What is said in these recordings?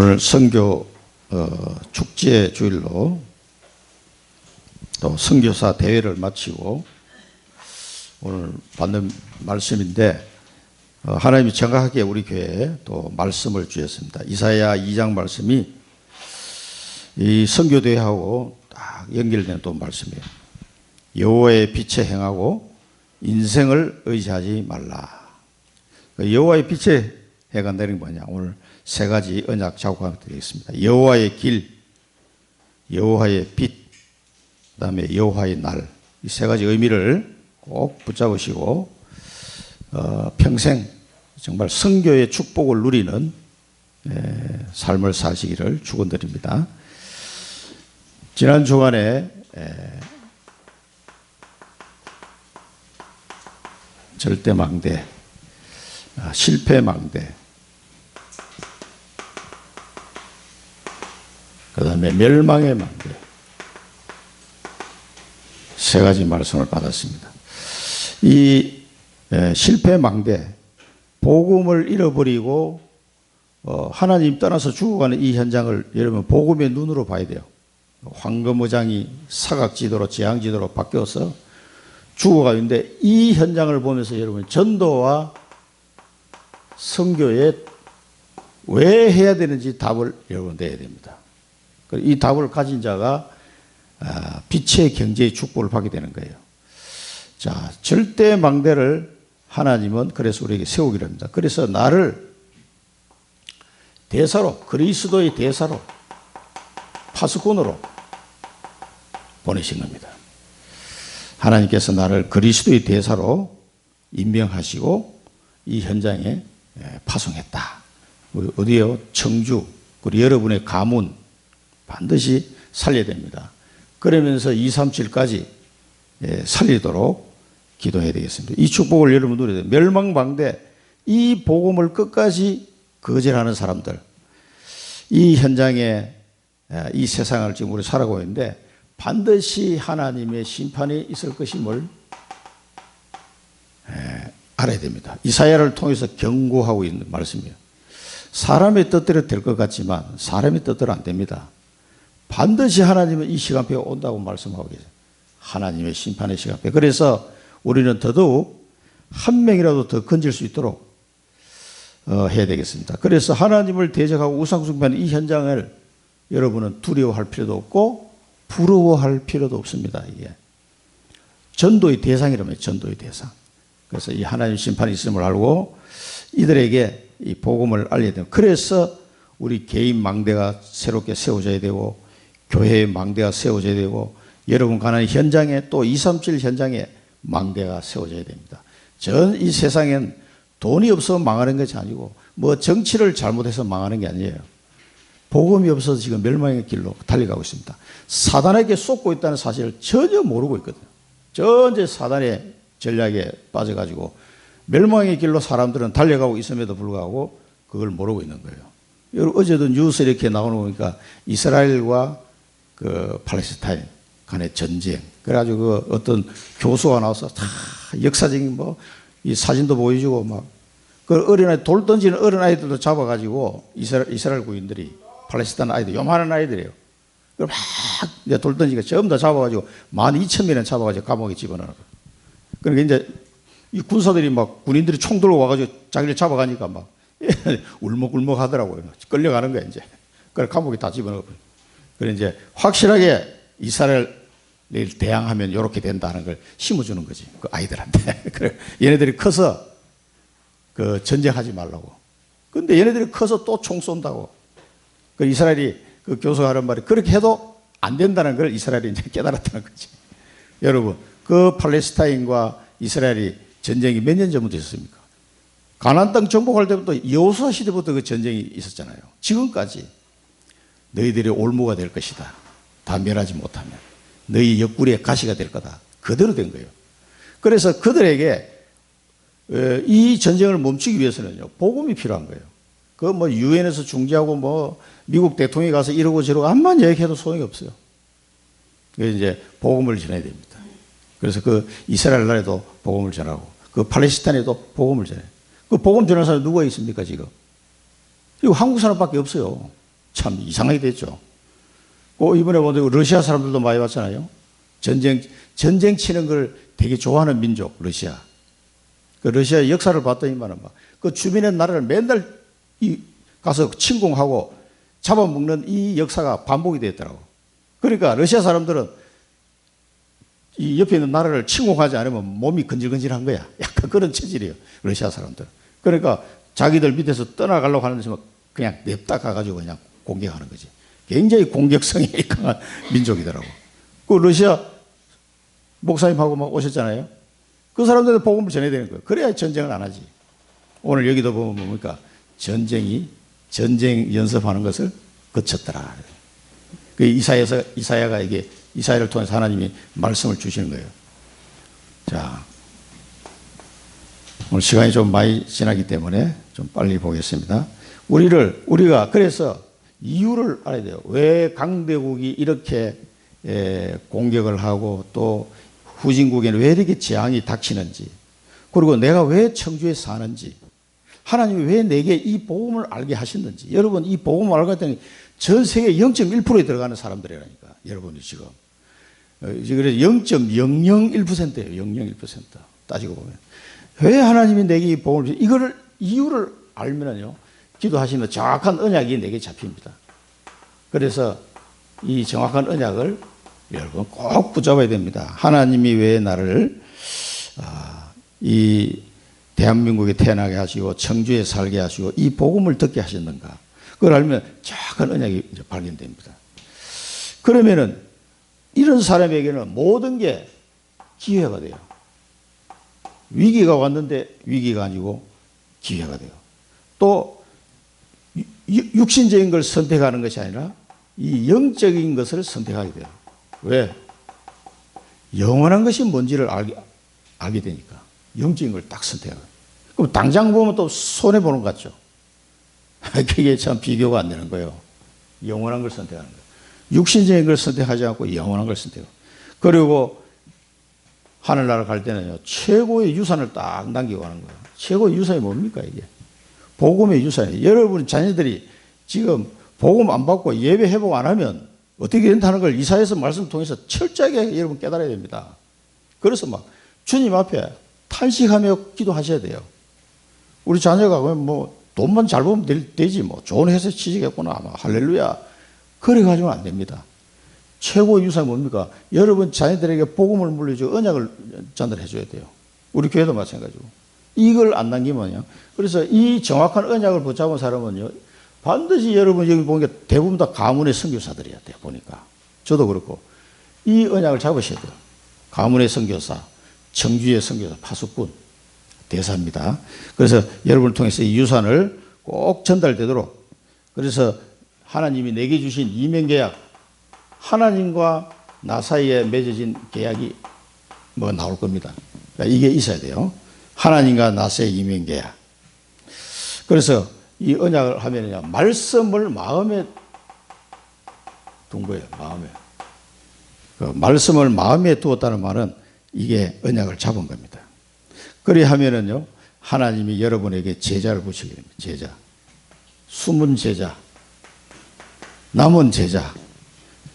오늘 선교 축제 주일로 또 선교사 대회를 마치고 오늘 받는 말씀인데 하나님이 정확하게 우리 교회에 또 말씀을 주셨습니다. 이사야 2장 말씀이 이 선교 대회하고 딱 연결된 또 말씀이에요. 여호와의 빛에 행하고 인생을 의지하지 말라. 여호와의 빛에 해간다는 게 뭐냐? 오늘 세 가지 언약 작업하게 되겠습니다. 여호와의 길, 여호와의 빛, 그 다음에 여호와의 날. 이 세 가지 의미를 꼭 붙잡으시고 평생 정말 선교의 축복을 누리는 삶을 사시기를 축원드립니다. 지난 주간에 절대망대, 실패망대, 그 다음에 멸망의 망대, 세 가지 말씀을 받았습니다. 이 실패망대, 복음을 잃어버리고 하나님 떠나서 죽어가는 이 현장을 여러분 복음의 눈으로 봐야 돼요. 황금의장이 사각지도로 재앙지도로 바뀌어서 죽어가고 있는데 이 현장을 보면서 여러분 전도와 선교에 왜 해야 되는지 답을 여러분 내야 됩니다. 이 답을 가진 자가 빛의 경제의 축복을 받게 되는 거예요. 자, 절대 망대를 하나님은 그래서 우리에게 세우기로 합니다. 그래서 나를 대사로, 그리스도의 대사로, 파수꾼으로 보내신 겁니다. 하나님께서 나를 그리스도의 대사로 임명하시고 이 현장에 파송했다. 어디요? 청주, 그리고 여러분의 가문 반드시 살려야 됩니다. 그러면서 237까지 살리도록 기도해야 되겠습니다. 이 축복을 여러분 누려야 돼요. 멸망방대, 이 복음을 끝까지 거절하는 사람들, 이 현장에 이 세상을 지금 우리 살아가고 있는데 반드시 하나님의 심판이 있을 것임을 알아야 됩니다. 이사야를 통해서 경고하고 있는 말씀이에요. 사람의 뜻대로 될 것 같지만 사람의 뜻대로 안 됩니다. 반드시 하나님은 이 시간표에 온다고 말씀하고 계세요. 하나님의 심판의 시간표. 그래서 우리는 더더욱 한 명이라도 더 건질 수 있도록 해야 되겠습니다. 그래서 하나님을 대적하고 우상숭배하는 이 현장을 여러분은 두려워할 필요도 없고 부러워할 필요도 없습니다. 이게 전도의 대상이라면 전도의 대상. 그래서 이 하나님 심판이 있음을 알고 이들에게 이 복음을 알려야 돼요. 그래서 우리 개인 망대가 새롭게 세워져야 되고 교회의 망대가 세워져야 되고 여러분 가는 현장에 또 237 현장에 망대가 세워져야 됩니다. 전 이 세상엔 돈이 없어서 망하는 것이 아니고 뭐 정치를 잘못해서 망하는 게 아니에요. 복음이 없어서 지금 멸망의 길로 달려가고 있습니다. 사단에게 쏟고 있다는 사실을 전혀 모르고 있거든요. 전혀 사단의 전략에 빠져가지고 멸망의 길로 사람들은 달려가고 있음에도 불구하고 그걸 모르고 있는 거예요. 여러분 어제도 뉴스 이렇게 나오는 거 보니까 이스라엘과 그 팔레스타인 간의 전쟁. 그래가지고 그 어떤 교수가 나와서 다 역사적인 뭐 이 사진도 보여주고 막 그 어린아이 돌 던지는 어린아이들도 잡아가지고 이스라엘 구인들이 팔레스타인 아이들 요만한 아이들이에요. 그걸 막 돌 던지니까 전부 다 잡아가지고 12,000명을 잡아가지고 감옥에 집어넣어요. 그러니까 이제 이 군사들이 막 군인들이 총 들고 와가지고 자기를 잡아가니까 막 울먹울먹 하더라고요. 끌려가는 거야 이제. 그래 감옥에 다 집어넣어요. 그래 이제 확실하게 이스라엘을 대항하면 이렇게 된다는 걸 심어주는 거지 그 아이들한테. 그래 얘네들이 커서 그 전쟁하지 말라고. 근데 얘네들이 커서 또 총 쏜다고. 그 이스라엘이 그 교수가 하는 말이 그렇게 해도 안 된다는 걸 이스라엘이 이제 깨달았다는 거지. 여러분 그 팔레스타인과 이스라엘이 전쟁이 몇 년 전부터 있었습니까? 가나안 땅 정복할 때부터 여호수아 시대부터 그 전쟁이 있었잖아요. 지금까지 너희들이 올무가 될 것이다. 다 멸하지 못하면 너희 옆구리에 가시가 될 거다. 그대로 된 거예요. 그래서 그들에게 이 전쟁을 멈추기 위해서는요 복음이 필요한 거예요. 그 뭐 유엔에서 중재하고 뭐 미국 대통령이 가서 이러고 저러고 암만 얘기해도 소용이 없어요. 그래서 이제 복음을 전해야 됩니다. 그래서 그 이스라엘 나라에도 복음을 전하고 그 팔레스타인에도 복음을 전해요. 그 복음 전하는 사람이 누가 있습니까 지금? 이거 한국 사람밖에 없어요. 참 이상하게 됐죠. 이번에 보는데 러시아 사람들도 많이 왔잖아요. 전쟁 치는 걸 되게 좋아하는 민족, 러시아. 그 러시아 역사를 봤더니만 그 주변의 나라를 맨날 가서 침공하고 잡아먹는 이 역사가 반복이 됐더라고. 그러니까 러시아 사람들은 이 옆에 있는 나라를 침공하지 않으면 몸이 근질근질한 거야. 약간 그런 체질이에요, 러시아 사람들. 그러니까 자기들 밑에서 떠나가려고 하는 데서 그냥 냅다 가가지고 그냥 공격하는 거지. 굉장히 공격성이 강한 민족이더라고. 그 러시아 목사님하고 막 오셨잖아요. 그 사람들한테 복음을 전해야 되는 거예요. 그래야 전쟁을 안 하지. 오늘 여기도 보면 뭡니까? 전쟁 연습하는 것을 거쳤더라. 그 이사야가 이사야를 통해서 하나님이 말씀을 주시는 거예요. 자, 오늘 시간이 좀 많이 지나기 때문에 좀 빨리 보겠습니다. 우리가 그래서 이유를 알아야 돼요. 왜 강대국이 이렇게 공격을 하고 또 후진국에는 왜 이렇게 재앙이 닥치는지, 그리고 내가 왜 청주에 사는지, 하나님이 왜 내게 이 복음을 알게 하셨는지. 여러분, 이 복음을 알게 했더니 전 세계 0.1%에 들어가는 사람들이라니까. 여러분이 지금. 그래서 0.001%예요. 0.01%. 따지고 보면. 왜 하나님이 내게 이 복음을, 이유를 알면요, 기도하시면 정확한 언약이 내게 잡힙니다. 그래서 이 정확한 언약을 여러분 꼭 붙잡아야 됩니다. 하나님이 왜 나를 이 대한민국에 태어나게 하시고 청주에 살게 하시고 이 복음을 듣게 하셨는가? 그걸 알면 정확한 언약이 이제 발견됩니다. 그러면은 이런 사람에게는 모든 게 기회가 돼요. 위기가 왔는데 위기가 아니고 기회가 돼요. 또 육신적인 걸 선택하는 것이 아니라 이 영적인 것을 선택하게 돼요. 왜? 영원한 것이 뭔지를 알게 되니까. 영적인 걸 딱 선택하고. 그럼 당장 보면 또 손해보는 것 같죠. 그게 참 비교가 안 되는 거예요. 영원한 걸 선택하는 거예요. 육신적인 걸 선택하지 않고 영원한 걸 선택하고. 그리고 하늘나라 갈 때는요, 최고의 유산을 딱 남기고 가는 거예요. 최고의 유산이 뭡니까, 이게? 복음의 유산이에요. 여러분 자녀들이 지금 복음 안 받고 예배 회복 안 하면 어떻게 된다는 걸 이사야서 말씀을 통해서 철저하게 여러분 깨달아야 됩니다. 그래서 막 주님 앞에 탄식하며 기도하셔야 돼요. 우리 자녀가 뭐 돈만 잘 벌면 되지 뭐 좋은 회사에 취직했구나 아마 할렐루야 그래 가지고는 안 됩니다. 최고의 유산이 뭡니까? 여러분 자녀들에게 복음을 물려주고 언약을 전달해 줘야 돼요. 우리 교회도 마찬가지고. 이걸 안 남기면요. 그래서 이 정확한 언약을 붙잡은 사람은요, 반드시 여러분 여기 보니까 대부분 다 가문의 선교사들이야 돼요. 보니까 저도 그렇고 이 언약을 잡으셔야 돼요. 가문의 선교사, 청주의 선교사, 파수꾼 대사입니다. 그래서 여러분을 통해서 이 유산을 꼭 전달되도록. 그래서 하나님이 내게 주신 이명계약, 하나님과 나 사이에 맺어진 계약이 뭐 나올 겁니다. 그러니까 이게 있어야 돼요. 하나님과 나 사이의 이명계약. 그래서 이 언약을 하면요, 말씀을 마음에 둔 거예요. 마음에. 그 말씀을 마음에 두었다는 말은 이게 언약을 잡은 겁니다. 그래 하면은요, 하나님이 여러분에게 제자를 붙이게 됩니다. 제자. 숨은 제자. 남은 제자.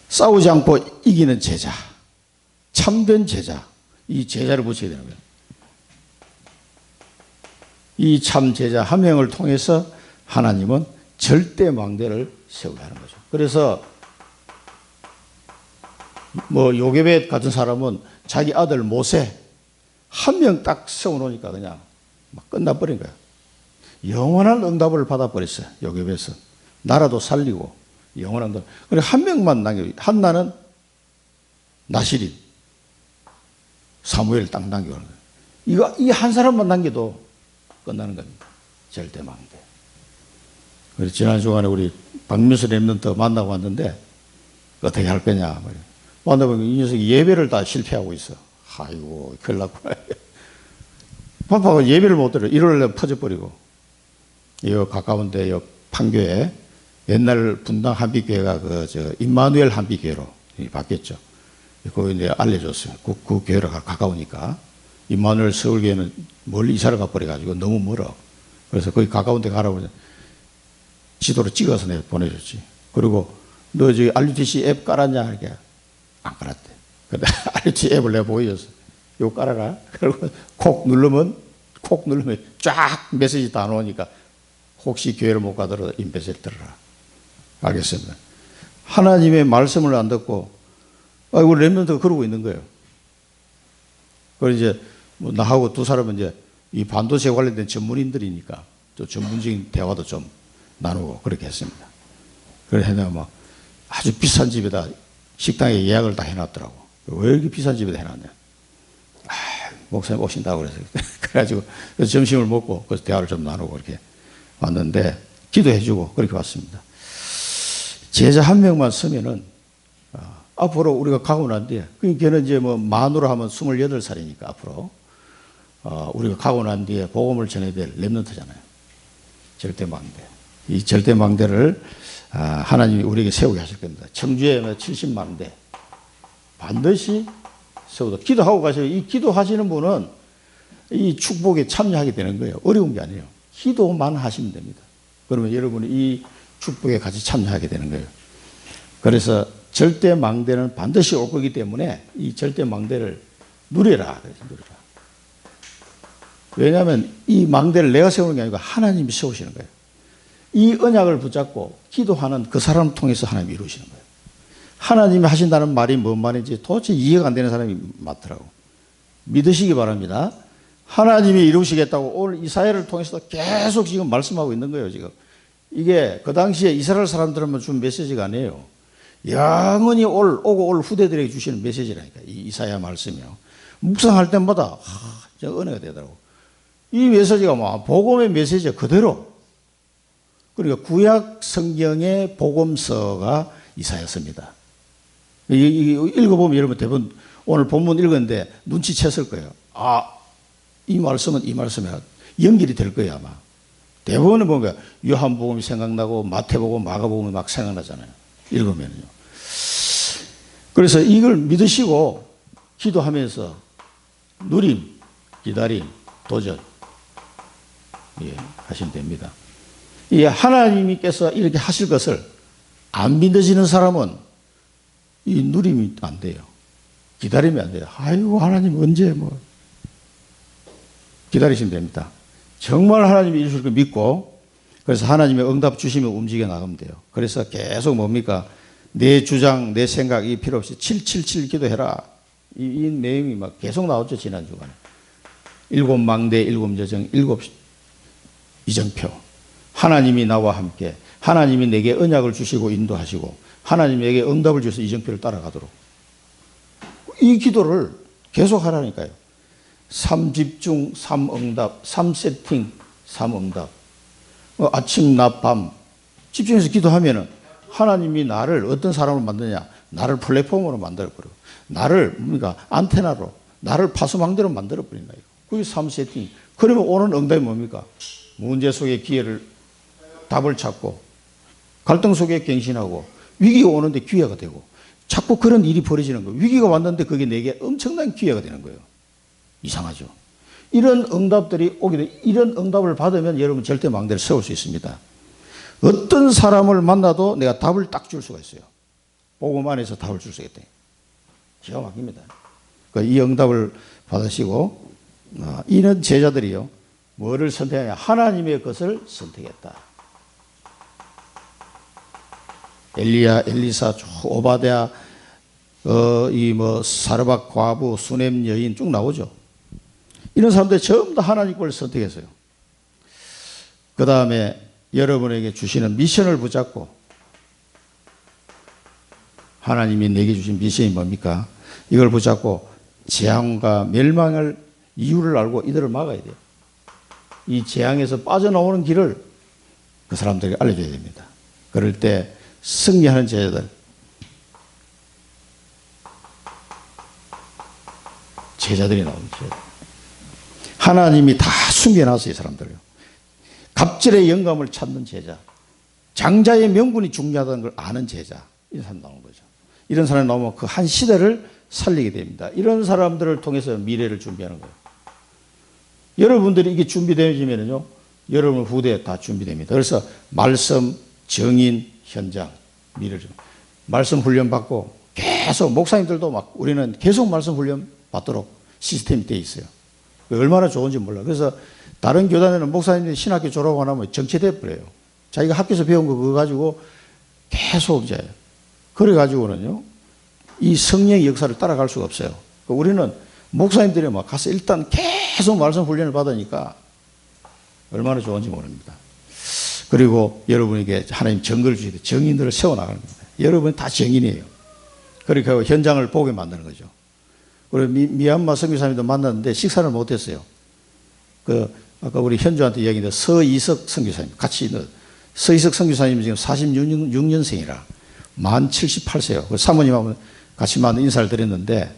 싸우지 않고 이기는 제자. 참된 제자. 이 제자를 붙이게 되는 거예요. 이 참 제자 한 명을 통해서 하나님은 절대 망대를 세우게 하는 거죠. 그래서 뭐 요게벳 같은 사람은 자기 아들 모세 한 명 딱 세워놓으니까 그냥 막 끝나버린 거야. 영원한 응답을 받아버렸어요. 요게벳은. 나라도 살리고 영원한 응답. 그래 한 명만 남겨. 한나는 나시린 사무엘 딱 남겨놓은 거예요. 이 한 사람만 남겨도 끝나는 겁니다. 절대 망대. 그래서 지난 주간에 우리 박민수 랩런트 만나고 왔는데 어떻게 할 거냐. 만나보면 이 녀석이 예배를 다 실패하고 있어. 아이고 큰일 났구나. 파파가 예배를 못 들어. 일요일에 퍼져버리고. 이 가까운데 이 판교에 옛날 분당 한빛교회가 임마누엘 한빛교회로 바뀌었죠. 그거 이제 알려줬어요. 그 교회로 가까우니까. 임마누엘 서울교회는 멀리 이사를 가버려가지고 너무 멀어. 그래서 거기 가까운 데 가라고 지도로 찍어서 내가 보내줬지. 그리고 너 저기 RUTC 앱 깔았냐? 이렇게 안 깔았대. 근데 RUTC 앱을 내가 보여줬어. 이거 깔아라. 그리고 콕 누르면 쫙 메시지 다 나오니까 혹시 교회를 못 가더라도 이 메시지 들어라. 알겠습니다. 하나님의 말씀을 안 듣고 우리 렘넌트가 그러고 있는 거예요. 그래서 이제 뭐 나하고 두 사람은 이제 이 반도체 관련된 전문인들이니까 또 전문적인 대화도 좀 나누고 그렇게 했습니다. 그래서 내가 막 아주 비싼 집에다 식당에 예약을 다 해놨더라고. 왜 이렇게 비싼 집에다 해놨냐? 목사님 오신다고 그래서 그래가지고 점심을 먹고 그래서 대화를 좀 나누고 이렇게 왔는데 기도해주고 그렇게 왔습니다. 제자 한 명만 서면은 앞으로 우리가 가고 난 뒤에 걔는 이제 뭐 만으로 하면 28살이니까 앞으로 우리가 가고 난 뒤에 복음을 전해야 될 렘넌트잖아요. 절대망대. 이 절대망대를 하나님이 우리에게 세우게 하실 겁니다. 청주에 70만 대 반드시 세우다. 기도하고 가셔요. 이 기도하시는 분은 이 축복에 참여하게 되는 거예요. 어려운 게 아니에요. 기도만 하시면 됩니다. 그러면 여러분이 이 축복에 같이 참여하게 되는 거예요. 그래서 절대망대는 반드시 올 거기 때문에 이 절대망대를 누려라. 누려라. 왜냐하면 이 망대를 내가 세우는 게 아니고 하나님이 세우시는 거예요. 이 언약을 붙잡고 기도하는 그 사람을 통해서 하나님이 이루시는 거예요. 하나님이 하신다는 말이 뭔 말인지 도대체 이해가 안 되는 사람이 많더라고. 믿으시기 바랍니다. 하나님이 이루시겠다고 오늘 이사야를 통해서 계속 지금 말씀하고 있는 거예요. 지금 이게 그 당시에 이스라엘 사람들만 준 메시지가 아니에요. 영원히 오고 올 후대들에게 주시는 메시지라니까. 이 이사야 말씀이요. 묵상할 때마다 진짜 은혜가 되더라고. 이 메시지가 뭐 복음의 메시지 그대로. 그러니까 구약 성경의 복음서가 이사야서입니다. 읽어보면 여러분 대부분 오늘 본문 읽었는데 눈치챘을 거예요. 이 말씀은 이 말씀에 연결이 될 거예요 아마. 대부분은 뭔가 요한복음이 생각나고 마태복음, 마가복음이 막 생각나잖아요. 읽으면요. 그래서 이걸 믿으시고 기도하면서 누림, 기다림, 도전 하시면 됩니다. 이 하나님께서 이렇게 하실 것을 안 믿어지는 사람은 이 누림이 안 돼요. 기다리면 안 돼요. 아이고 하나님 언제 뭐 기다리시면 됩니다. 정말 하나님이 이루실 걸 믿고 그래서 하나님의 응답 주시면 움직여 나가면 돼요. 그래서 계속 뭡니까? 내 주장, 내 생각 이 필요 없이 777 기도해라. 이 내용이 막 계속 나왔죠 지난 주간에. 7망대, 7여정, 7 이정표. 하나님이 나와 함께 하나님이 내게 언약을 주시고 인도하시고 하나님에게 응답을 주셔서 이정표를 따라가도록 이 기도를 계속 하라니까요. 3집중, 3응답, 3세팅, 3응답. 아침, 낮, 밤 집중해서 기도하면은 하나님이 나를 어떤 사람을 만드냐? 나를 플랫폼으로 만들어버리고 나를 뭡니까? 안테나로 나를 파수망대로 만들어버린다. 그게 3세팅. 그러면 오는 응답이 뭡니까? 문제 속의 기회를 답을 찾고 갈등 속에 갱신하고 위기가 오는데 기회가 되고 자꾸 그런 일이 벌어지는 거예요. 위기가 왔는데 그게 내게 엄청난 기회가 되는 거예요. 이상하죠. 이런 응답들이 오게 돼. 이런 응답을 받으면 여러분 절대 망대를 세울 수 있습니다. 어떤 사람을 만나도 내가 답을 딱 줄 수가 있어요. 복음 안에서 답을 줄 수가 있다. 기가 막힙니다. 이 응답을 받으시고 이런 제자들이요. 뭐를 선택하냐? 하나님의 것을 선택했다. 엘리야, 엘리사, 오바댜, 사르밧 과부, 수넴 여인 쭉 나오죠. 이런 사람들이 전부 다 하나님 걸 선택했어요. 그 다음에 여러분에게 주시는 미션을 붙잡고 하나님이 내게 주신 미션이 뭡니까? 이걸 붙잡고 재앙과 멸망을 이유를 알고 이들을 막아야 돼요. 이 재앙에서 빠져나오는 길을 그 사람들에게 알려줘야 됩니다. 그럴 때 승리하는 제자들, 제자들이 나옵니다. 하나님이 다 숨겨놨어요. 이 사람들을요. 갑절의 영감을 찾는 제자, 장자의 명분이 중요하다는 걸 아는 제자, 이런 사람 나오는 거죠. 이런 사람이 나오면 그 한 시대를 살리게 됩니다. 이런 사람들을 통해서 미래를 준비하는 거예요. 여러분들이 이게 준비되어지면요, 여러분 후대에 다 준비됩니다. 그래서 말씀, 정인, 현장 미래를 좀. 말씀 훈련 받고 계속 목사님들도 막 우리는 계속 말씀 훈련 받도록 시스템이 돼 있어요. 얼마나 좋은지 몰라. 그래서 다른 교단에는 목사님들이 신학교 졸업 안 하면 정체돼 버려요. 자기가 학교에서 배운 거 그거 가지고 계속 이제 그래 가지고는요 이 성령의 역사를 따라갈 수가 없어요. 우리는 목사님들이 막 가서 일단 계속 말씀 훈련을 받으니까 얼마나 좋은지 모릅니다. 그리고 여러분에게 하나님 정글을 주시되 정인들을 세워나가는 겁니다. 여러분이 다 정인이에요. 그러니까 현장을 보게 만드는 거죠. 그리고 미얀마 선교사님도 만났는데 식사를 못했어요. 아까 우리 현주한테 얘기했는데 서이석 선교사님 같이 있는 서이석 선교사님 지금 46년생이라 만 78세요. 사모님하고 같이 만나 인사를 드렸는데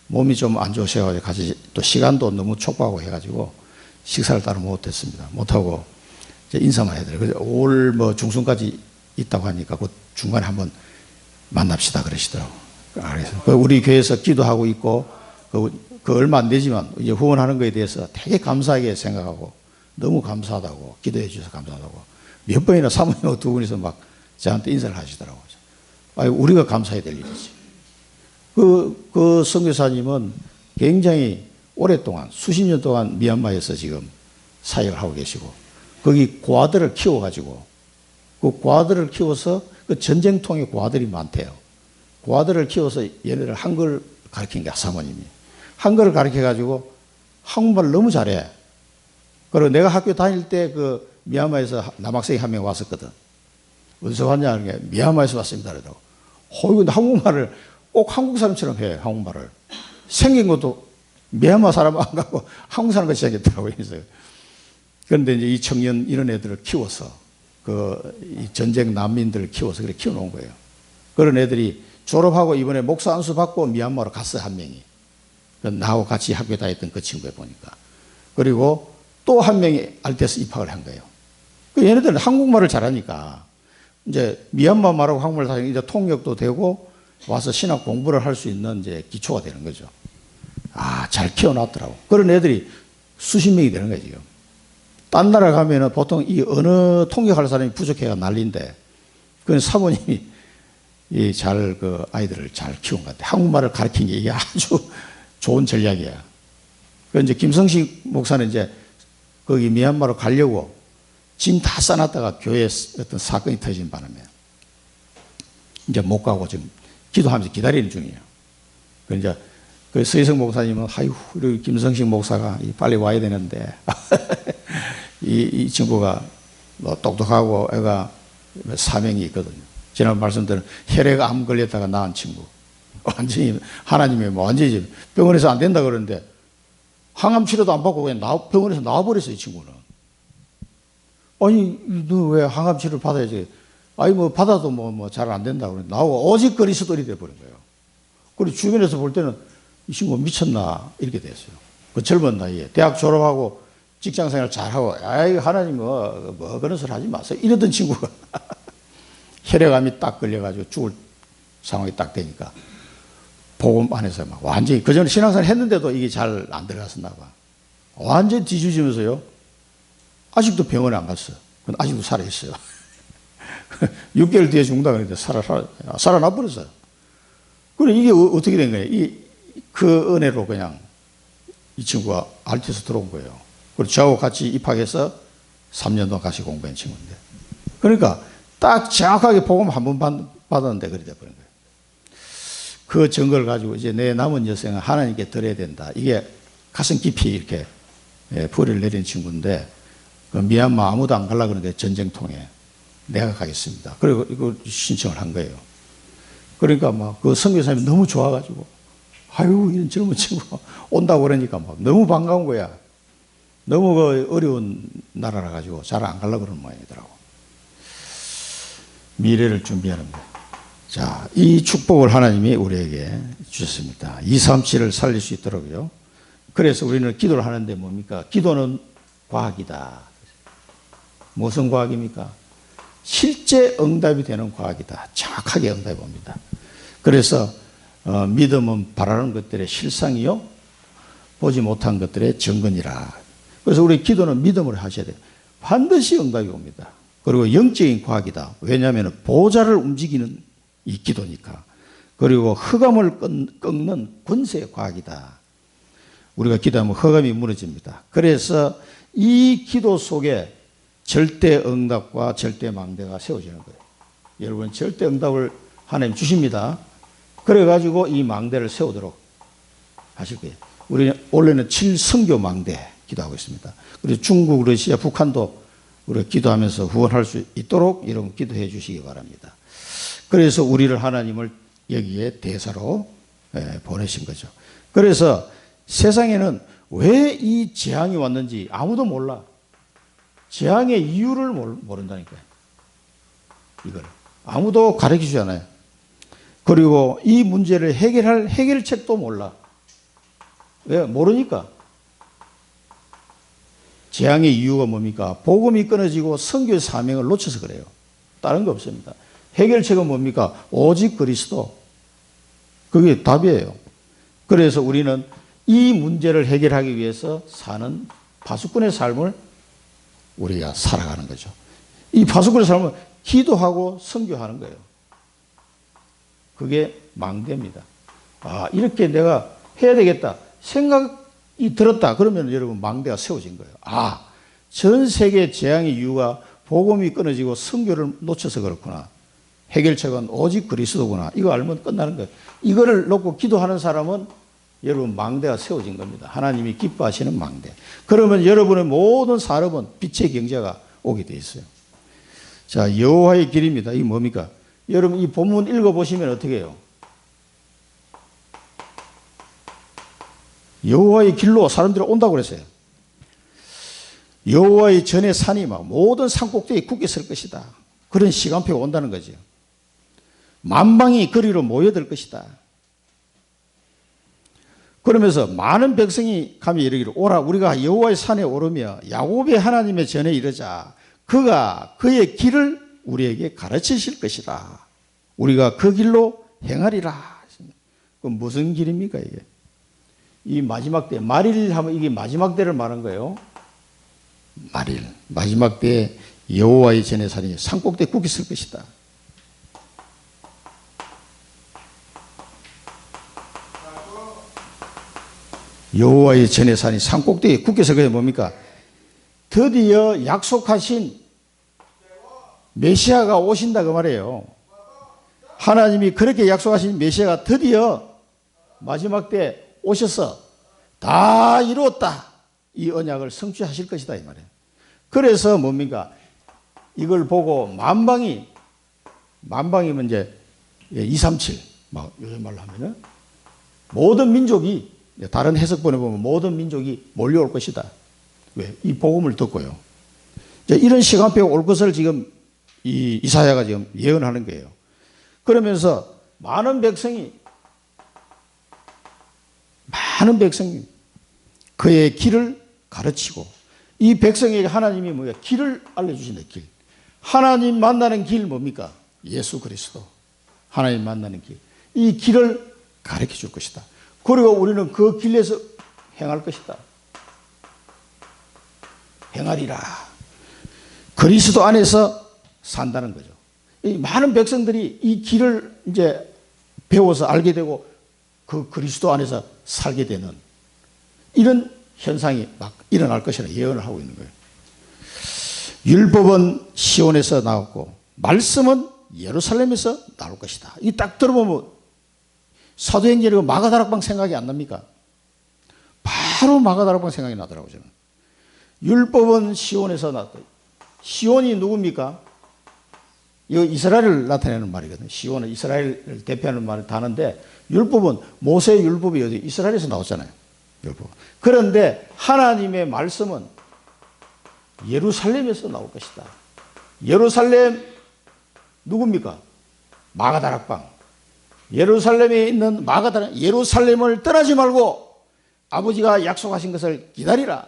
몸이 좀 안 좋으셔가지고 같이 또 시간도 너무 촉박하고 해가지고 식사를 따로 못했습니다. 못하고 이제 인사만 해드려요. 그래서 올 뭐 중순까지 있다고 하니까 그 중간에 한번 만납시다 그러시더라고요. 그래서 우리 교회에서 기도하고 있고 그 얼마 안 되지만 이제 후원하는 거에 대해서 되게 감사하게 생각하고 너무 감사하다고 기도해 주셔서 감사하다고 몇 번이나 사모님하고 두 분이서 막 저한테 인사를 하시더라고요. 아니, 우리가 감사해야 될 일이지. 그 선교사님은 굉장히 오랫동안 수십 년 동안 미얀마에서 지금 사역을 하고 계시고 거기 고아들을 키워가지고 그 고아들을 키워서 그 전쟁통에 고아들이 많대요. 고아들을 키워서 얘네들 한글 가르친 게 사모님이 한글을 가르쳐가지고 한국말을 너무 잘해. 그리고 내가 학교 다닐 때 그 미얀마에서 남학생이 한 명 왔었거든. 어디서 왔냐 하는 게 미얀마에서 왔습니다. 그러더라고. 근데 한국말을 꼭 한국 사람처럼 해. 한국말을. 생긴 것도 미얀마 사람 안 가고 한국 사람 같이 생겼더라고요. 그런데 이제 이 청년 이런 애들을 키워서 이 전쟁 난민들을 키워서 그렇게 키워놓은 거예요. 그런 애들이 졸업하고 이번에 목사 안수 받고 미얀마로 갔어요. 한 명이. 나하고 같이 학교 다녔던 그 친구에 보니까. 그리고 또 한 명이 알테스 입학을 한 거예요. 얘네들은 한국말을 잘하니까 이제 미얀마 말하고 한국말 다 이제 통역도 되고 와서 신학 공부를 할 수 있는 이제 기초가 되는 거죠. 잘 키워놨더라고. 그런 애들이 수십 명이 되는 거예요, 지금. 딴 나라 가면은 보통 이 언어 통역할 사람이 부족해가 난리인데, 그건 사모님이 그 아이들을 잘 키운 것 같아요. 한국말을 가르친 게 이게 아주 좋은 전략이야. 그 이제 김성식 목사는 이제 거기 미얀마로 가려고 짐 다 싸놨다가 교회에 어떤 사건이 터진 바람에 이제 못 가고 지금 기도하면서 기다리는 중이에요. 이제 그 서희성 목사님은 우리 김성식 목사가 빨리 와야 되는데 이 친구가 뭐 똑똑하고 애가 사명이 있거든요. 지난 말씀드린 혈액암 걸렸다가 나은 친구. 완전히 하나님이 완전히 병원에서 안 된다 그러는데 항암 치료도 안 받고 그냥 병원에서 나와버렸어요, 이 친구는. 아니, 너 왜 항암 치료를 받아야지? 뭐 받아도 뭐 잘 안 된다 그러는데 나오고 오직 그리스도인이 돼버린 거예요. 그리고 주변에서 볼 때는 이 친구 미쳤나 이렇게 됐어요. 그 젊은 나이에 대학 졸업하고 직장생활 잘하고 하나님 뭐 그런 소리 하지 마세요. 이러던 친구가 혈액암이 딱 걸려가지고 죽을 상황이 딱 되니까 복음 안에서 막 완전히 그전에 신앙생활 했는데도 이게 잘 안 들어갔었나 봐. 완전히 뒤죽이면서요. 아직도 병원에 안 갔어요. 아직도 살아있어요. 6개월 뒤에 죽는다 그랬는데 살아나 버렸어요. 그래 이게 어떻게 된 거예요? 그 은혜로 그냥 이 친구가 알티에서 들어온 거예요. 그리고 저하고 같이 입학해서 3년 동안 같이 공부한 친구인데. 그러니까 딱 정확하게 복음 한 번 받았는데 그래 돼버린 거예요. 그 증거를 가지고 이제 내 남은 여생은 하나님께 드려야 된다. 이게 가슴 깊이 이렇게 뿌리를 내린 친구인데 그 미얀마 아무도 안 가려고 그러는데 전쟁통에 내가 가겠습니다. 그리고 이거 신청을 한 거예요. 그러니까 막 그 선교사님이 너무 좋아가지고 이런 젊은 친구가 온다고 그러니까 막 너무 반가운 거야. 너무 그 어려운 나라라 가지고 잘 안 가려고 그러는 모양이더라고. 미래를 준비하는 거예요. 자, 이 축복을 하나님이 우리에게 주셨습니다. 237을 살릴 수 있도록요. 그래서 우리는 기도를 하는데 뭡니까? 기도는 과학이다. 무슨 과학입니까? 실제 응답이 되는 과학이다. 정확하게 응답해 봅니다. 그래서 믿음은 바라는 것들의 실상이요 보지 못한 것들의 증거니라. 그래서 우리 기도는 믿음으로 하셔야 돼요. 반드시 응답이 옵니다. 그리고 영적인 과학이다. 왜냐하면 보좌를 움직이는 이 기도니까. 그리고 흑암을 꺾는 권세의 과학이다. 우리가 기도하면 흑암이 무너집니다. 그래서 이 기도 속에 절대 응답과 절대 망대가 세워지는 거예요. 여러분, 절대 응답을 하나님 주십니다. 그래가지고 이 망대를 세우도록 하실 거예요. 우리는 원래는 7선교 망대 기도하고 있습니다. 그래서 중국, 러시아, 북한도 우리가 기도하면서 후원할 수 있도록 이런 기도해 주시기 바랍니다. 그래서 우리를 하나님을 여기에 대사로 보내신 거죠. 그래서 세상에는 왜 이 재앙이 왔는지 아무도 몰라. 재앙의 이유를 모른다니까요. 이걸 아무도 가르쳐 주지 않아요. 그리고 이 문제를 해결할 해결책도 몰라. 왜? 모르니까. 재앙의 이유가 뭡니까? 복음이 끊어지고 선교의 사명을 놓쳐서 그래요. 다른 거 없습니다. 해결책은 뭡니까? 오직 그리스도. 그게 답이에요. 그래서 우리는 이 문제를 해결하기 위해서 사는 파수꾼의 삶을 우리가 살아가는 거죠. 이 파수꾼의 삶은 기도하고 선교하는 거예요. 그게 망대입니다. 아, 이렇게 내가 해야 되겠다 생각이 들었다. 그러면 여러분 망대가 세워진 거예요. 아, 전 세계 재앙의 이유가 복음이 끊어지고 선교를 놓쳐서 그렇구나. 해결책은 오직 그리스도구나. 이거 알면 끝나는 거예요. 이거를 놓고 기도하는 사람은 여러분 망대가 세워진 겁니다. 하나님이 기뻐하시는 망대. 그러면 여러분의 모든 산업은 빛의 경제가 오게 돼 있어요. 자, 여호와의 길입니다. 이게 뭡니까? 여러분 이 본문 읽어보시면 어떻게 해요? 여호와의 길로 사람들이 온다고 그랬어요. 여호와의 전의 산이 막 모든 산꼭대기에 굳게 설 것이다. 그런 시간표가 온다는 거죠. 만방이 그리로 모여들 것이다. 그러면서 많은 백성이 가며 이르기를 오라 우리가 여호와의 산에 오르며 야곱의 하나님의 전에 이르자. 그가 그의 길을 우리에게 가르치실 것이다. 우리가 그 길로 행하리라. 그 무슨 길입니까 이게? 이 마지막 때 말일 하면 이게 마지막 때를 말한 거예요. 말일 마지막 때 여호와의 전에 산이 산꼭대기에 굳게 설 것이다. 여호와의 전의 산이 산꼭대기에 굳게 설 것이 뭡니까? 드디어 약속하신 메시아가 오신다 그 말이에요. 하나님이 그렇게 약속하신 메시아가 드디어 마지막 때 오셔서 다 이루었다. 이 언약을 성취하실 것이다 이 말이에요. 그래서 뭡니까? 이걸 보고 만방이면 이제 237, 막 요즘 말로 하면은 모든 민족이 다른 해석본에 보면 모든 민족이 몰려올 것이다. 왜? 이 복음을 듣고요. 이런 시간표가 올 것을 지금 이사야가 지금 예언하는 거예요. 그러면서 많은 백성이 그의 길을 가르치고 이 백성에게 하나님이 뭐야? 길을 알려주신다. 길. 하나님 만나는 길 뭡니까? 예수 그리스도. 하나님 만나는 길. 이 길을 가르쳐 줄 것이다. 그리고 우리는 그 길에서 행할 것이다. 행하리라. 그리스도 안에서 산다는 거죠. 이 많은 백성들이 이 길을 이제 배워서 알게 되고 그 그리스도 안에서 살게 되는 이런 현상이 막 일어날 것이라 예언을 하고 있는 거예요. 율법은 시온에서 나왔고 말씀은 예루살렘에서 나올 것이다. 이 딱 들어보면 사도행전이고 마가다락방 생각이 안 납니까? 바로 마가다락방 생각이 나더라고요. 저는. 율법은 시온에서 나왔다. 시온이 누굽니까? 이거 이스라엘을 나타내는 말이거든요. 시온은 이스라엘을 대표하는 말을 다는데 율법은 모세의 율법이 어디 이스라엘에서 나왔잖아요. 율법. 그런데 하나님의 말씀은 예루살렘에서 나올 것이다. 예루살렘 누굽니까? 마가다락방. 예루살렘에 있는 마가다락 예루살렘을 떠나지 말고 아버지가 약속하신 것을 기다리라.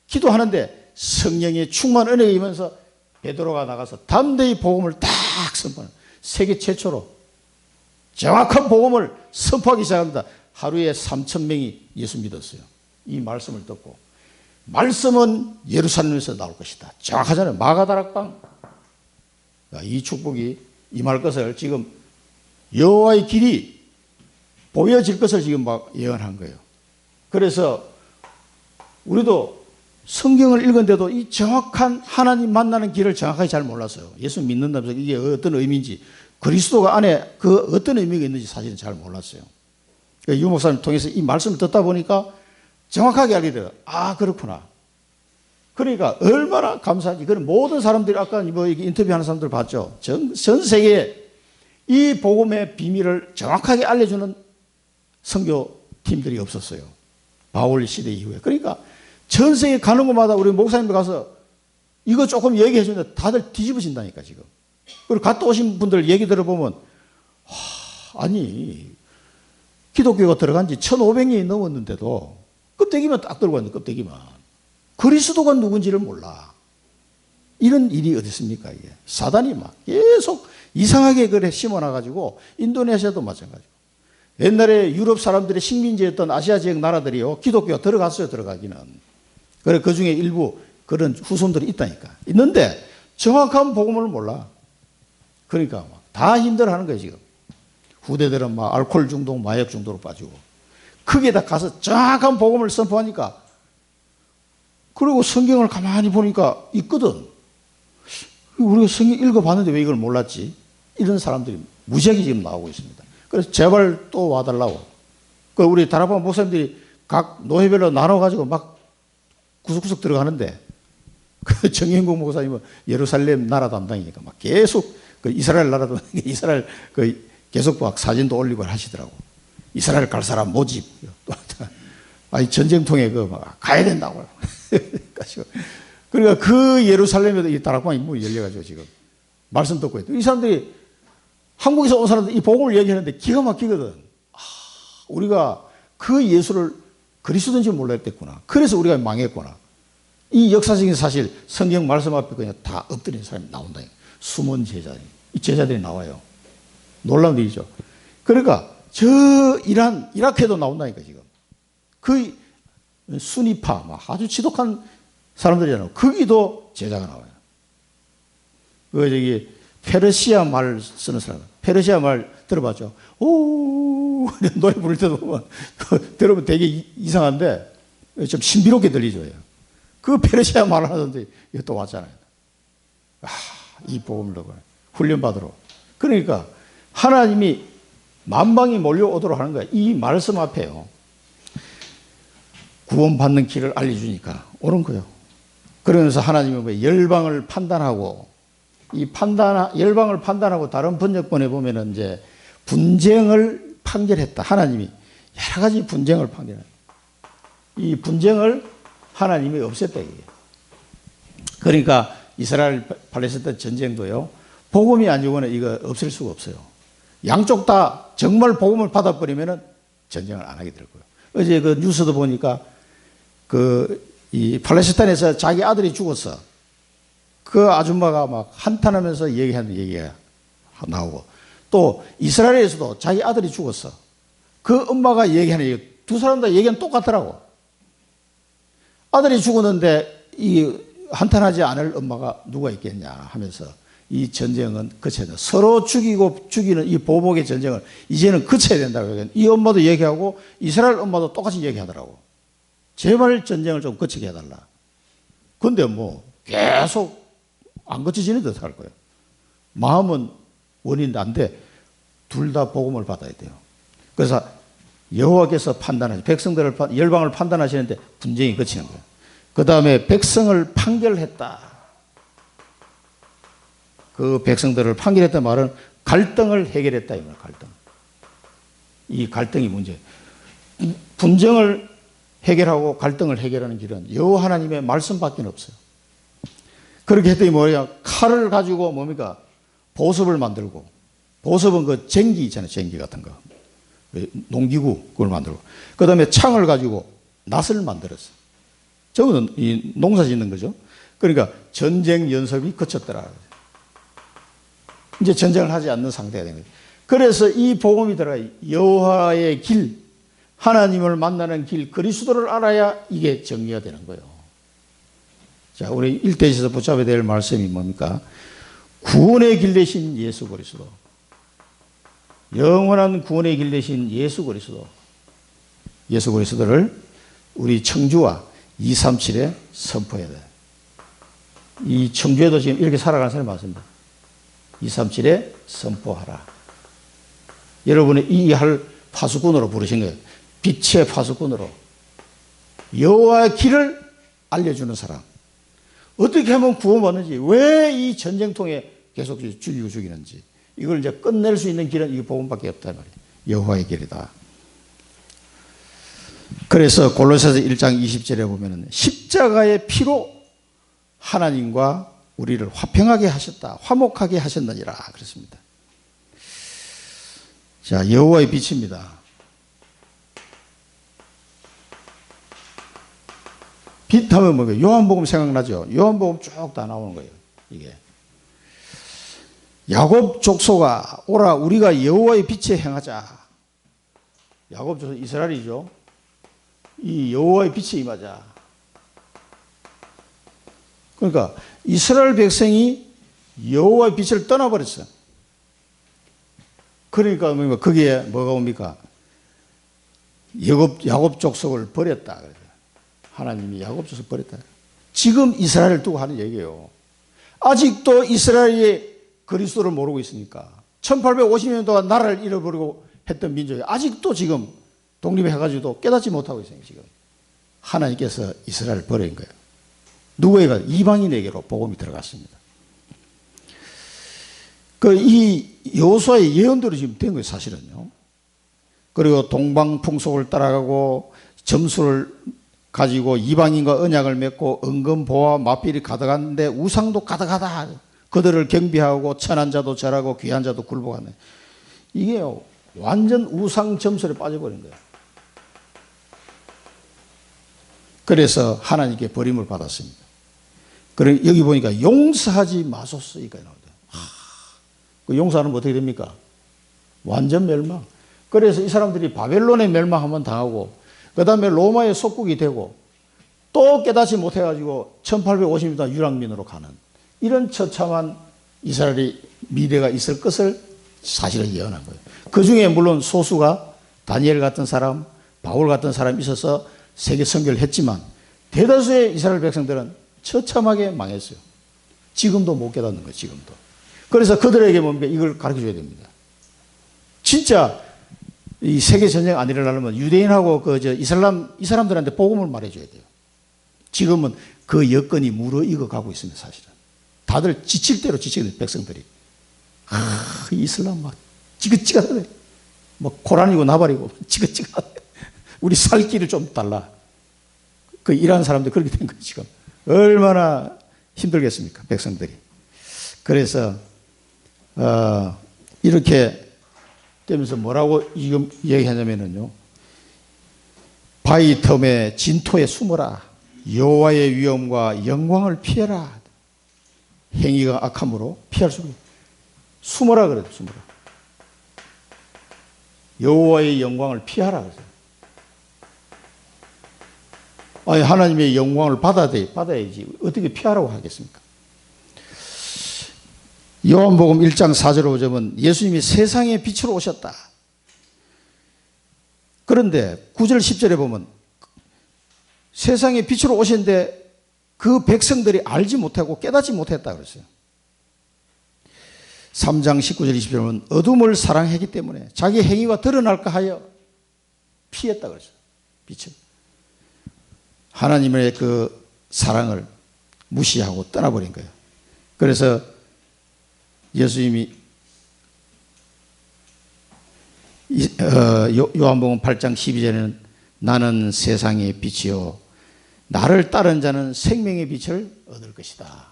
기도하는데 성령의 충만 은혜가 임하면서 베드로가 나가서 담대히 복음을 딱 선포하는 세계 최초로 정확한 복음을 선포하기 시작합니다. 하루에 3,000명이 예수 믿었어요. 이 말씀을 듣고 말씀은 예루살렘에서 나올 것이다. 정확하잖아요. 마가다락방. 이 축복이 임할 것을 지금 여호와의 길이 보여질 것을 지금 막 예언한 거예요. 그래서 우리도 성경을 읽은데도 이 정확한 하나님 만나는 길을 정확하게 잘 몰랐어요. 예수 믿는다면서 이게 어떤 의미인지, 그리스도가 안에 그 어떤 의미가 있는지 사실은 잘 몰랐어요. 유 목사님 통해서 이 말씀을 듣다 보니까 정확하게 알게 돼요. 아, 그렇구나. 그러니까 얼마나 감사한지. 그런 모든 사람들이 아까 뭐 인터뷰하는 사람들 봤죠. 전 세계에 이 복음의 비밀을 정확하게 알려주는 선교팀들이 없었어요. 바울 시대 이후에. 그러니까 전 세계 가는 곳마다 우리 목사님들 가서 이거 조금 얘기해 주는데 다들 뒤집어진다니까 지금. 그리고 갔다 오신 분들 얘기 들어보면 아니 기독교가 들어간 지 1500년이 넘었는데도 껍데기만 딱 들고 왔는데 껍데기만. 그리스도가 누군지를 몰라. 이런 일이 어디 있습니까 이게. 사단이 막 계속 이상하게 그래 심어놔가지고 인도네시아도 마찬가지고. 옛날에 유럽 사람들의 식민지였던 아시아 지역 나라들이요. 기독교가 들어갔어요. 들어가기는. 그래 그 중에 일부 그런 후손들이 있다니까. 있는데 정확한 복음을 몰라. 그러니까 막 다 힘들어하는 거예요 지금. 후대들은 막 알코올 중독, 마약 중독으로 빠지고. 거기에다 가서 정확한 복음을 선포하니까. 그리고 성경을 가만히 보니까 있거든. 우리가 성경 읽어봤는데 왜 이걸 몰랐지? 이런 사람들이 무지하게 지금 나오고 있습니다. 그래서 제발 또 와달라고. 그 우리 다락방 목사님들이 각 노예별로 나눠가지고 막 구석구석 들어가는데 그 정영국 목사님은 예루살렘 나라 담당이니까 막 계속 그 이스라엘 나라 담당이니까 이스라엘 그 계속 막 사진도 올리고 하시더라고. 이스라엘 갈 사람 모집. 아니 전쟁통에 그 막 가야 된다고. 그러니까 그 예루살렘에도 이 다락방이 문이 열려가지고 지금 말씀 듣고 있다. 이 사람들이 한국에서 온 사람들 이 복음을 얘기하는데 기가 막히거든. 우리가 그 예수를 그리스도인지 몰랐댔구나. 그래서 우리가 망했구나. 이 역사적인 사실 성경 말씀 앞에 그냥 다 엎드린 사람이 나온다. 숨은 제자들. 이 제자들이 나와요. 놀라운 일이죠. 그러니까 저 이라크에도 나온다니까 지금. 그 순위파 아주 지독한 사람들이잖아요. 거기도 제자가 나와요. 그 저기 페르시아 말 쓰는 사람. 페르시아 말 들어봤죠? 오 노래 부를 때도 보면 들으면 되게 이상한데 좀 신비롭게 들리죠. 그 페르시아 말 하던데 이거 또 왔잖아요. 이 복음을 듣고 훈련받으러. 그러니까 하나님이 만방이 몰려오도록 하는 거야. 이 말씀 앞에요. 구원받는 길을 알려주니까 옳은 거예요. 그러면서 하나님은 열방을 판단하고 열방을 판단하고 다른 번역본에 보면은 이제 분쟁을 판결했다. 하나님이 여러 가지 분쟁을 판결했다. 이 분쟁을 하나님이 없앴다 이게. 그러니까 이스라엘 팔레스타인 전쟁도요. 복음이 아니고는 이거 없앨 수가 없어요. 양쪽 다 정말 복음을 받아버리면은 전쟁을 안 하게 될 거예요. 어제 그 뉴스도 보니까 이 팔레스타인에서 자기 아들이 죽었어. 그 아줌마가 막 한탄하면서 얘기하는 얘기가 나오고 또 이스라엘에서도 자기 아들이 죽었어. 그 엄마가 얘기하는 얘기 두 사람 다 얘기는 똑같더라고. 아들이 죽었는데 이 한탄하지 않을 엄마가 누가 있겠냐 하면서 이 전쟁은 그쳐야 된다. 서로 죽이고 죽이는 이 보복의 전쟁을 이제는 그쳐야 된다고. 이 엄마도 얘기하고 이스라엘 엄마도 똑같이 얘기하더라고. 제발 전쟁을 좀 그치게 해달라. 근데 뭐 계속 안 그쳐지는데 어떡할 거예요. 마음은 원인데 안 돼. 둘 다 복음을 받아야 돼요. 그래서 여호와께서 판단하시 백성들을 열방을 판단하시는데 분쟁이 그치는 거예요. 그 다음에 백성을 판결했다. 그 백성들을 판결했던 말은 갈등을 해결했다 이 말. 갈등. 이 갈등이 문제. 분쟁을 해결하고 갈등을 해결하는 길은 여호와 하나님의 말씀밖에 없어요. 그렇게 했더니 뭐냐? 칼을 가지고 뭡니까? 보습을 만들고. 보습은 그 쟁기 있잖아요. 쟁기 같은 거. 농기구 그걸 만들고. 그 다음에 창을 가지고 낫을 만들었어요. 저거는 이 농사 짓는 거죠. 그러니까 전쟁 연습이 그쳤더라. 이제 전쟁을 하지 않는 상태가 되는 거예요. 그래서 이 복음이 들어가 여호와의 길, 하나님을 만나는 길, 그리스도를 알아야 이게 정리가 되는 거예요. 자, 우리 1대에서 붙잡아야 될 말씀이 뭡니까? 구원의 길 대신 예수 그리스도. 영원한 구원의 길 대신 예수 그리스도를 우리 청주와 237에 선포해야 돼. 이 청주에도 지금 이렇게 살아가는 사람이 많습니다. 237에 선포하라. 여러분이 이 할 파수꾼으로 부르신 거예요. 빛의 파수꾼으로. 여호와의 길을 알려주는 사람. 어떻게 하면 구원받는지, 왜 이 전쟁통에 계속 죽이고 죽이는지, 이걸 이제 끝낼 수 있는 길은 이 복음밖에 없단 말이에요. 여호와의 길이다. 그래서 골로새서 1장 20절에 보면은 십자가의 피로 하나님과 우리를 화평하게 하셨다. 화목하게 하셨느니라 그랬습니다. 자, 여호와의 빛입니다. 빛 하면 뭐예요? 요한복음 생각나죠? 요한복음 쭉 다 나오는 거예요. 이게 야곱 족속아 오라 우리가 여호와의 빛에 행하자. 야곱 족속 이스라엘이죠. 이 여호와의 빛에 임하자. 그러니까 이스라엘 백성이 여호와의 빛을 떠나버렸어요. 그러니까 거기에 뭐가 옵니까? 야곱 족속을 버렸다. 하나님이 야곱 족속을 버렸다. 지금 이스라엘을 두고 하는 얘기예요. 아직도 이스라엘이 그리스도를 모르고 있으니까 1850년 동안 나라를 잃어버리고 했던 민족이 아직도 지금 독립해가지고도 깨닫지 못하고 있어요. 지금 하나님께서 이스라엘을 버린 거예요. 누구에게? 이방인에게로 복음이 들어갔습니다. 이 여호수아의 예언대로 지금 된 거예요, 사실은요. 그리고 동방 풍속을 따라가고 점수를 가지고 이방인과 언약을 맺고 은금보화 마필이 가득한데 우상도 가득하다. 그들을 경비하고 천한 자도 절하고 귀한 자도 굴복하네. 이게 완전 우상 점술에 빠져버린 거예요. 그래서 하나님께 버림을 받았습니다. 그리고 여기 보니까 용서하지 마소서 이까 나오죠. 그 용서하면 어떻게 됩니까? 완전 멸망. 그래서 이 사람들이 바벨론에 멸망하면 당하고 그 다음에 로마의 속국이 되고 또 깨닫지 못해가지고 1850년 유랑민으로 가는 이런 처참한 이스라엘의 미래가 있을 것을 사실은 예언한 거예요. 그 중에 물론 소수가 다니엘 같은 사람, 바울 같은 사람이 있어서 세계 선교를 했지만 대다수의 이스라엘 백성들은 처참하게 망했어요. 지금도 못 깨닫는 거예요. 지금도. 그래서 그들에게 뭡니까? 이걸 가르쳐줘야 됩니다. 진짜 이 세계 전쟁 안 일어나려면 유대인하고 이 사람들한테 복음을 말해줘야 돼요. 지금은 그 여건이 무르익어 가고 있습니다. 사실은 다들 지칠 대로 지치게 돼요. 백성들이. 이슬람 막 지긋지긋하네. 뭐 코란이고 나발이고 지긋지긋하네. 우리 살 길을 좀 달라. 그 일하는 사람들 그렇게 된 거예요. 지금 얼마나 힘들겠습니까? 백성들이. 그래서 이렇게 되면서 뭐라고 지금 얘기하냐면요. 바위 틈에 진토에 숨어라. 여호와의 위엄과 영광을 피해라. 행위가 악함으로 피할 수 없는. 숨어라 그래요. 숨어라. 여호와의 영광을 피하라 그래요. 아니 하나님의 영광을 받아야지 어떻게 피하라고 하겠습니까? 요한복음 1장 4절 5절은 예수님이 세상의 빛으로 오셨다. 그런데 9절 10절에 보면 세상의 빛으로 오셨는데 그 백성들이 알지 못하고 깨닫지 못했다 그랬어요. 3장 19절 20절에 보면 어둠을 사랑했기 때문에 자기 행위가 드러날까 하여 피했다 그랬어요. 빛을. 하나님의 그 사랑을 무시하고 떠나버린 거예요. 그래서 예수님이 요한복음 8장 12절에는 나는 세상의 빛이요 나를 따른 자는 생명의 빛을 얻을 것이다.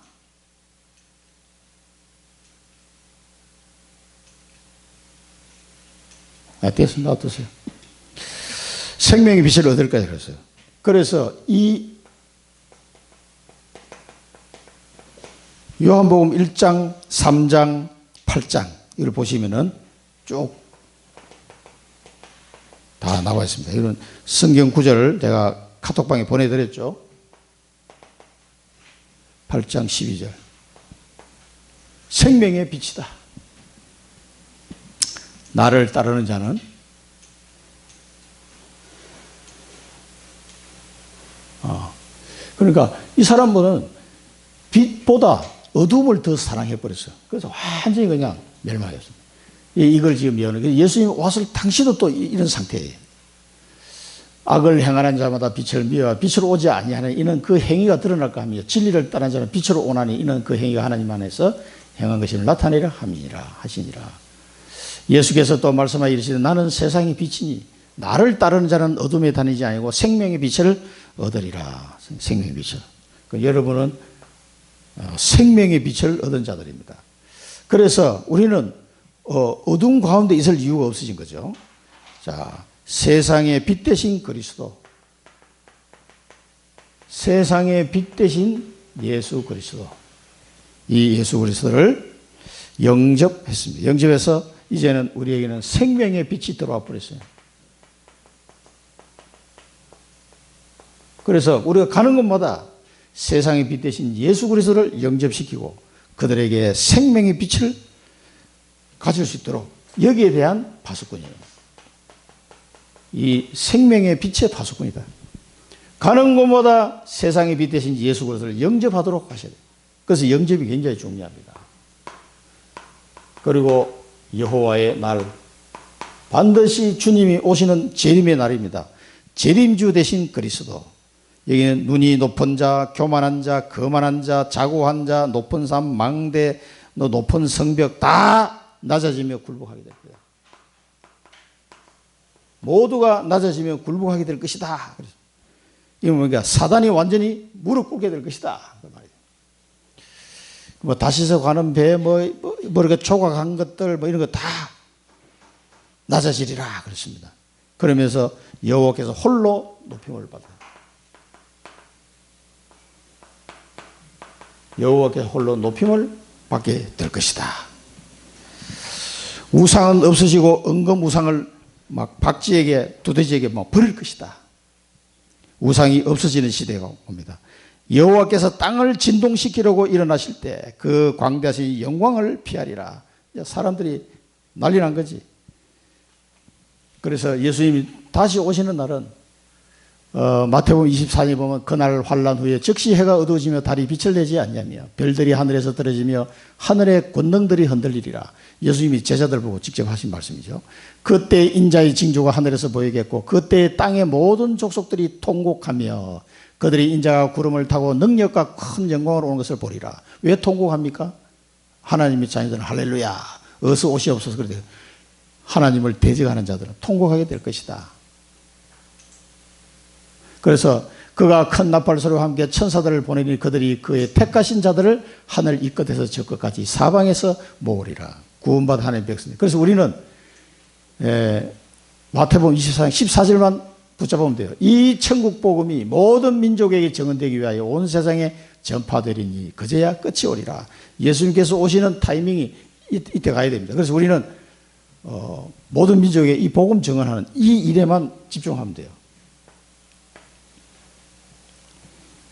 됐습니다. 어떠세요? 생명의 빛을 얻을 거야 그랬어요. 그래서 이 요한복음 1장, 3장, 8장 이걸 보시면은 쭉 다 나와 있습니다. 이런 성경 구절을 제가 카톡방에 보내드렸죠. 8장 12절. 생명의 빛이다. 나를 따르는 자는 그러니까 이 사람은 빛보다 어둠을 더 사랑해버렸어요. 그래서 완전히 그냥 멸망했습니다. 이걸 지금 예언을. 예수님 왔을 당시도 또 이런 상태예요. 악을 행하는 자마다 빛을 미워 빛으로 오지 아니하는 이는 그 행위가 드러날까 하며 진리를 따르는 자는 빛으로 오나니 이는 그 행위가 하나님 안에서 행한 것임을 나타내려 함이니라 하시니라. 예수께서 또 말씀하여 이르시되 나는 세상의 빛이니 나를 따르는 자는 어둠에 다니지 아니고 생명의 빛을 얻으리라. 생명의 빛을. 여러분은 생명의 빛을 얻은 자들입니다. 그래서 우리는 어둠 가운데 있을 이유가 없어진 거죠. 자, 세상의 빛 대신 그리스도, 세상의 빛 대신 예수 그리스도, 이 예수 그리스도를 영접했습니다. 영접해서 이제는 우리에게는 생명의 빛이 들어와 버렸어요. 그래서 우리가 가는 곳마다 세상의 빛 대신 예수 그리스도를 영접시키고 그들에게 생명의 빛을 가질 수 있도록 여기에 대한 파수꾼이에요. 이 생명의 빛의 파수꾼이다. 가는 곳마다 세상의 빛 대신 예수 그리스도를 영접하도록 하셔야 돼요. 그래서 영접이 굉장히 중요합니다. 그리고 여호와의 날, 반드시 주님이 오시는 재림의 날입니다. 재림주 대신 그리스도. 여기는 눈이 높은 자, 교만한 자, 거만한 자, 자고한 자, 높은 삶, 망대, 높은 성벽 다 낮아지며 굴복하게 될 거예요. 모두가 낮아지며 굴복하게 될 것이다. 이건 뭐니까 사단이 완전히 무릎 꿇게 될 것이다. 그 말이에요. 뭐 다시서 가는 배, 이렇게 조각한 것들, 이런 거 다 낮아지리라 그랬습니다. 그러면서 여호와께서 홀로 높임을 받아요. 여호와께서 홀로 높임을 받게 될 것이다. 우상은 없어지고 은금 우상을 막 박쥐에게 두더지에게 막 버릴 것이다. 우상이 없어지는 시대가 옵니다. 여호와께서 땅을 진동시키려고 일어나실 때 그 광대하신 영광을 피하리라. 사람들이 난리 난 거지. 그래서 예수님이 다시 오시는 날은 마태복음 24장에 보면 그날 환난 후에 즉시 해가 어두워지며 달이 빛을 내지 않냐며 별들이 하늘에서 떨어지며 하늘의 권능들이 흔들리리라. 예수님이 제자들 보고 직접 하신 말씀이죠. 그때 인자의 징조가 하늘에서 보이겠고 그때 땅의 모든 족속들이 통곡하며 그들이 인자가 구름을 타고 능력과 큰 영광으로 오는 것을 보리라. 왜 통곡합니까? 하나님의 자녀들은 할렐루야 어서 오시옵소서. 그런데 하나님을 대적하는 자들은 통곡하게 될 것이다. 그래서 그가 큰 나팔 소리와 함께 천사들을 보내니 그들이 그의 택하신 자들을 하늘 이 끝에서 저 끝까지 사방에서 모으리라. 구원받은 하나님의 백성들. 그래서 우리는 마태복음 24장 14절만 붙잡으면 돼요. 이 천국 복음이 모든 민족에게 증언되기 위하여 온 세상에 전파되리니 그제야 끝이 오리라. 예수님께서 오시는 타이밍이 이때 가야 됩니다. 그래서 우리는 모든 민족에게 이 복음 증언하는 이 일에만 집중하면 돼요.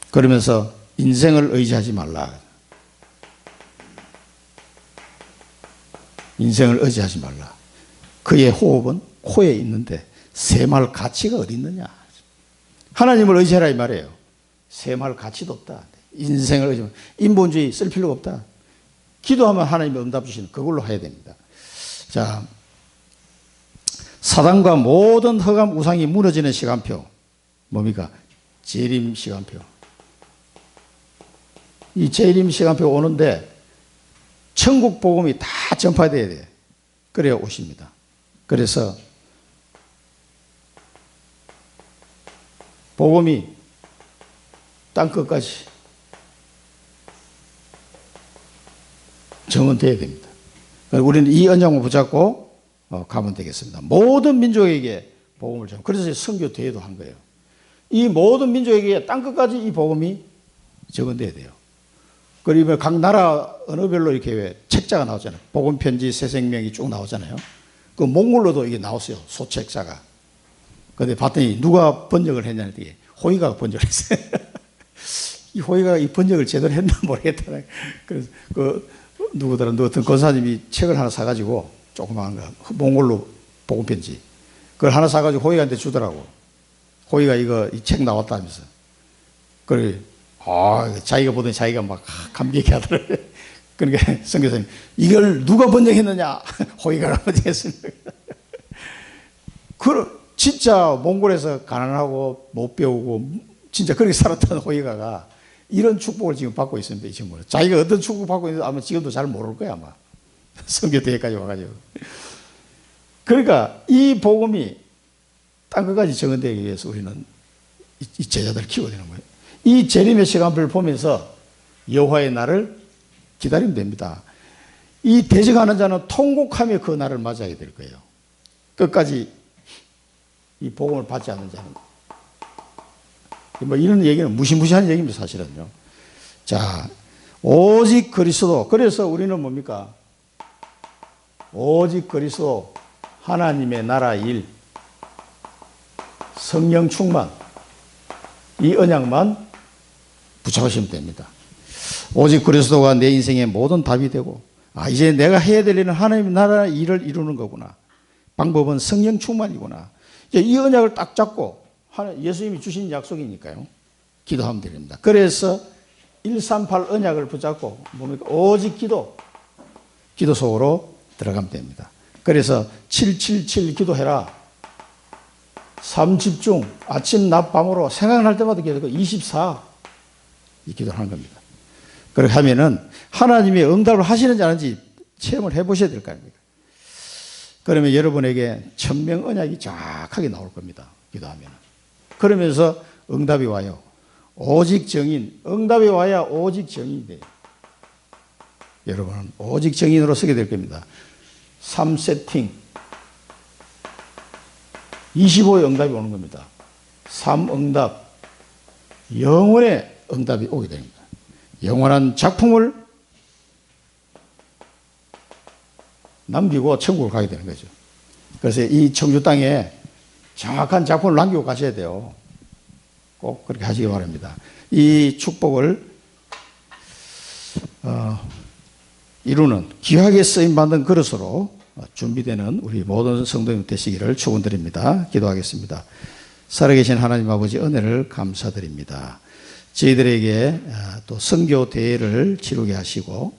그러면서 인생을 의지하지 말라. 인생을 의지하지 말라. 그의 호흡은 코에 있는데 샘할 가치가 어디 있느냐. 하나님을 의지하라 이 말이에요. 샘할 가치도 없다. 인생을 의지하면 인본주의 쓸 필요가 없다. 기도하면 하나님이 응답 주시는 그걸로 해야 됩니다. 자, 사단과 모든 허감 우상이 무너지는 시간표 뭡니까? 재림 시간표. 이 재림 시간표 오는데 천국 복음이 다 전파돼야 돼. 그래야 오십니다. 그래서 복음이 땅끝까지 정언돼야 됩니다. 우리는 이 언약을 붙잡고 가면 되겠습니다. 모든 민족에게 복음을 전. 그래서 선교 대회도 한 거예요. 이 모든 민족에게 땅끝까지 이 복음이 정언돼야 돼요. 그리고 각 나라 언어별로 이렇게 왜 책자가 나오잖아요. 복음 편지 새 생명이 쭉 나오잖아요. 그 몽골로도 이게 나왔어요. 소책자가. 근데 봤더니 누가 번역을 했냐는데 호이가가 번역을 했어요. 이 호이가가 이 번역을 제대로 했나 모르겠다. 그래서 그 누구더라 어떤 권사님이 책을 하나 사가지고 조그마한 거, 몽골로 복음편지. 그걸 하나 사가지고 호의가한테 주더라고. 호의가 이 책 나왔다면서. 그래, 자기가 보더니 자기가 막 감격해 하더래. 그러니까 선교사님, 이걸 누가 번역했느냐? 호의가가 번역했습니다. 진짜 몽골에서 가난하고 못 배우고 진짜 그렇게 살았던 호의가가 이런 축복을 지금 받고 있습니다. 이 친구는. 자기가 어떤 축복 받고 있는지 아마 지금도 잘 모를 거야, 아마. 선교대회까지 와가지고. 그러니까 이 복음이 땅끝까지 정언되기 위해서 우리는 이 제자들을 키워야 되는 거예요. 이 재림의 시간표를 보면서 여호와의 날을 기다리면 됩니다. 이 대적하는 자는 통곡하며 그 날을 맞이하게 될 거예요. 끝까지 이 복음을 받지 않는 자는. 뭐 이런 얘기는 무시무시한 얘기입니다, 사실은요. 자, 오직 그리스도. 그래서 우리는 뭡니까? 오직 그리스도, 하나님의 나라 일, 성령 충만, 이 언약만 붙잡으시면 됩니다. 오직 그리스도가 내 인생의 모든 답이 되고, 이제 내가 해야 될 일은 하나님의 나라 일을 이루는 거구나. 방법은 성령 충만이구나. 이 언약을 딱 잡고 예수님이 주신 약속이니까요. 기도하면 됩니다. 그래서 138 언약을 붙잡고 뭡니까? 오직 기도 속으로 들어가면 됩니다. 그래서 777 기도해라. 3집중, 아침, 낮, 밤으로 생각날 때마다 기도하고 24 이 기도를 하는 겁니다. 그렇게 하면은 하나님이 응답을 하시는지 안 하는지 체험을 해보셔야 될 거 아닙니까? 그러면 여러분에게 천명 언약이 정확하게 나올 겁니다. 기도하면. 그러면서 응답이 와요. 오직 정인. 응답이 와야 오직 정인이 돼요. 여러분은 오직 정인으로 서게 될 겁니다. 3세팅. 25의 응답이 오는 겁니다. 3응답. 영원의 응답이 오게 됩니다. 영원한 작품을 남기고 천국을 가게 되는 거죠. 그래서 이 청주 땅에 정확한 작품을 남기고 가셔야 돼요. 꼭 그렇게 하시기 바랍니다. 이 축복을 이루는 귀하게 쓰임받는 그릇으로 준비되는 우리 모든 성도님 되시기를 축원드립니다. 기도하겠습니다. 살아계신 하나님 아버지 은혜를 감사드립니다. 저희들에게 또 선교 대회를 치르게 하시고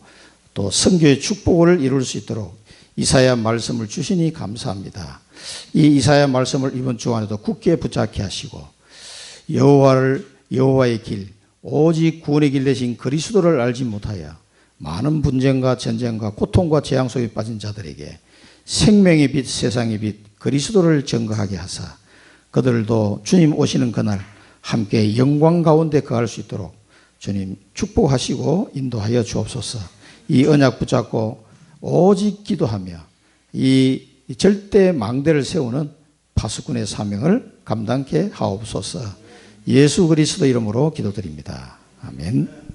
또 선교의 축복을 이룰 수 있도록 이사야 말씀을 주시니 감사합니다. 이 이사야 말씀을 이번 주간에도 굳게 붙잡게 하시고 여호와의 길, 오직 구원의 길 되신 그리스도를 알지 못하여 많은 분쟁과 전쟁과 고통과 재앙 속에 빠진 자들에게 생명의 빛, 세상의 빛, 그리스도를 증거하게 하사 그들도 주님 오시는 그날 함께 영광 가운데 거할 수 있도록 주님 축복하시고 인도하여 주옵소서. 이 언약 붙잡고 오직 기도하며 이 절대 망대를 세우는 파수꾼의 사명을 감당케 하옵소서. 예수 그리스도 이름으로 기도드립니다. 아멘.